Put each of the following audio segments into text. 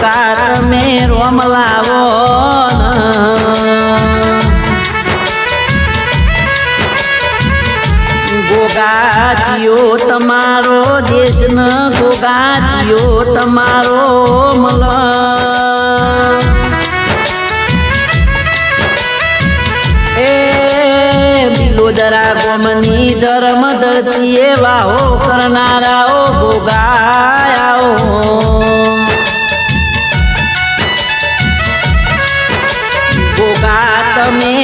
ગોગા તમે રોમ લાવો ગોગા જીઓ તમારો દેશ ન ગોગા જીઓ તમારો મલ બિલોદરા ગોમની ધર્મ ધરતી વાહો કરનારાઓ ગોગાયાઓ ગોગા તમે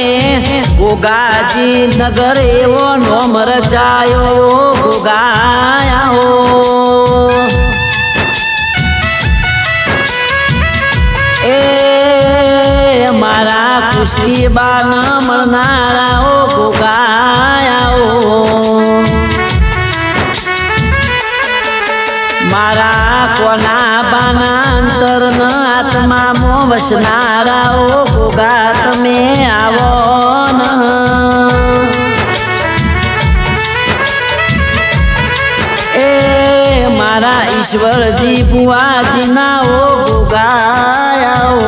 ગોગાજી નગર એવો નોમ રચાયો ગોગાયાઓ મારા કુશલી બાન મળનારાઓ ગોગાયાઓ મારા કોના બાના અંતર ન આત્મામાં વસનારાઓ ગોગા તમે આવો ન મારા ઈશ્વરજી બુવાજી ના ઓ ગોગાયાઓ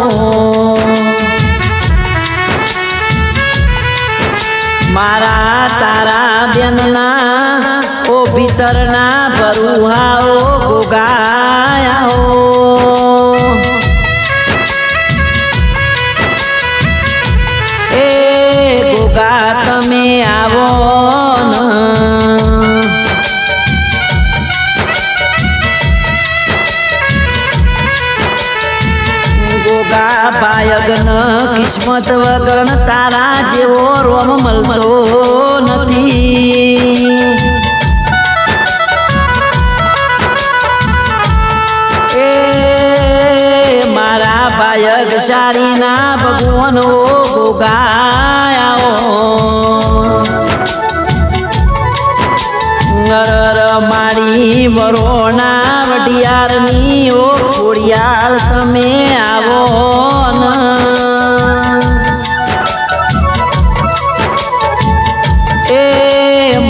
મારા તારા બેનના ઓ ભીતરના બરુહાઓ ગોગાયાઓ ગોગા તમે આવો ન ગોગા બાયગન કિસ્મત વગર તારા જેવો રોમ મળતો નથી મારા બાયગ શાળીના ભગવાન ઓ ગોગાયાઓ મારી વરોણા વડિયારની ઓ ખોડિયાર તમે આવો ન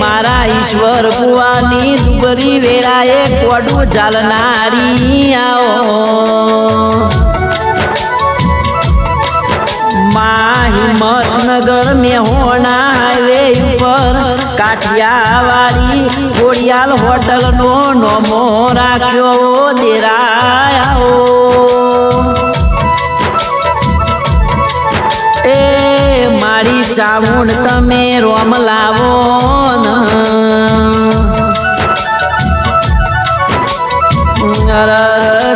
મારા ઈશ્વર કુવાની દુબરી વેળાએ કોડું ચાલનારી આવો મા હિંમતનગર મેહોણા હાઈવે ઉપર કાઠિયાવાડી ખોડિયાલ હોટલનો નોમો રાખ્યો દેરાયાઓ મારી ચામુંડ તમે રોમ લાવો ન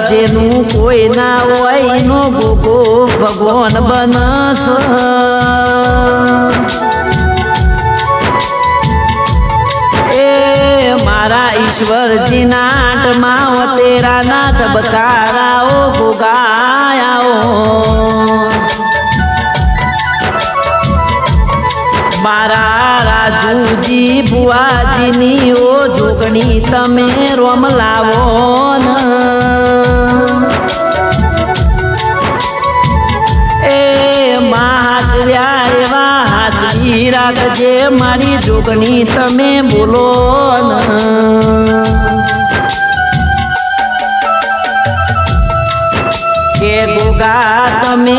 જેનું કોઈ ના હોય એનો ગોગો ભગવાન બનસ મારા ઈશ્વરજી નાટમાં તેરાના તબકારાઓ ગોગાયાઓ મારા રાજુજી બુવાજીની ઓ જોગણી તમે રોમ લાવો ન હાચવ્યા એવા હાચવી રાખજે મારી જોગણી તમે બોલો ન કે ગોગા તમે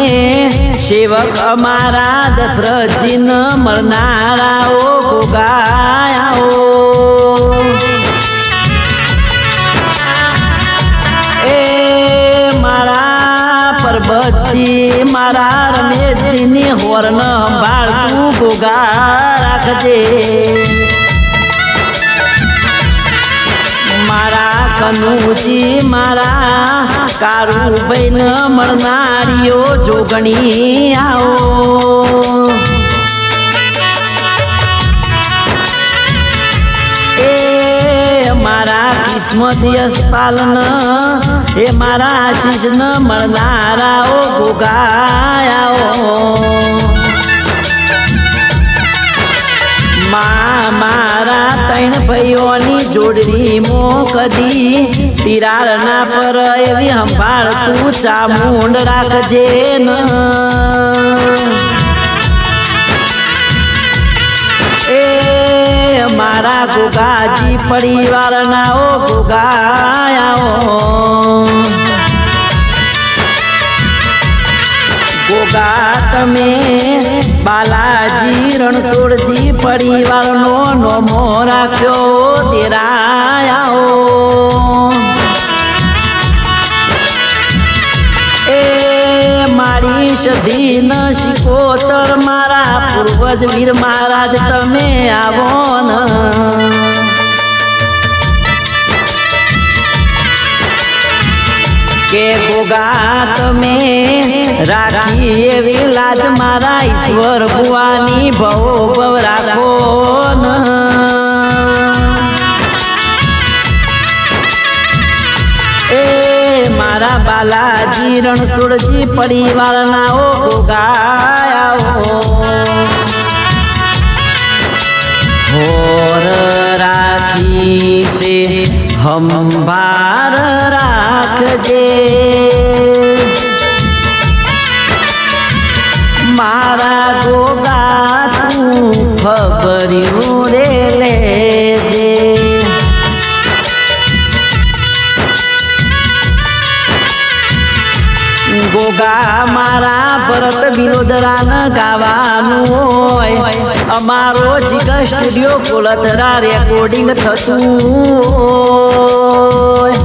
સેવક અમારા દશરથજી ન મળનારાઓ ગોગાયાઓ મારા પરબતજી મારા રમેશજીની હોર્ન સંભાળતું ગોગા રાખજે મારા કનુજી મારા કારુભાઈ ન મળનારીઓ જોગણી આવો મારા કિસ્મત યશપાલન એ મારા આશીષ ન મળનારાઓ ગોગાયાઓ મારા ત્રણ ભાઈઓની જોડણી મો કદી તિરાર ના પર એવી સંભાળ તું ચામુંડ રાખજે ન મારા ગોગાજી પરિવારના ઓ ગોગાયાઓ તમે બાલાજી રણછોડજી પરિવારનો નોમો રાખ્યો દેરાયાઓ એ મારી સધીન શિકોતર મારા પૂર્વજ વીર મહારાજ તમે આવો ન કે ગોગા તમે રાખી એવી લાજ મારા ઈશ્વર ભુવાની ભવો ભવ રાખો ન એ મારા બાલાજી રણછોડજી પરિવારના ઓ ગોગાઓ હોર રાખી છે હંભાર રાખજે મારા ગોગા તું ખબર્યું રે લેજે ગોગા મારા ભરત વિનોદરાન ગાવાનું હોય અમારો જીગર સ્ટુડિયો કોલતરા રેકોર્ડિંગ થતું હોય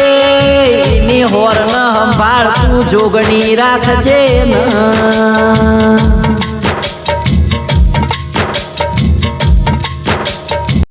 એની હોર્ન સંભાળ તું જોગણી રાખજે ન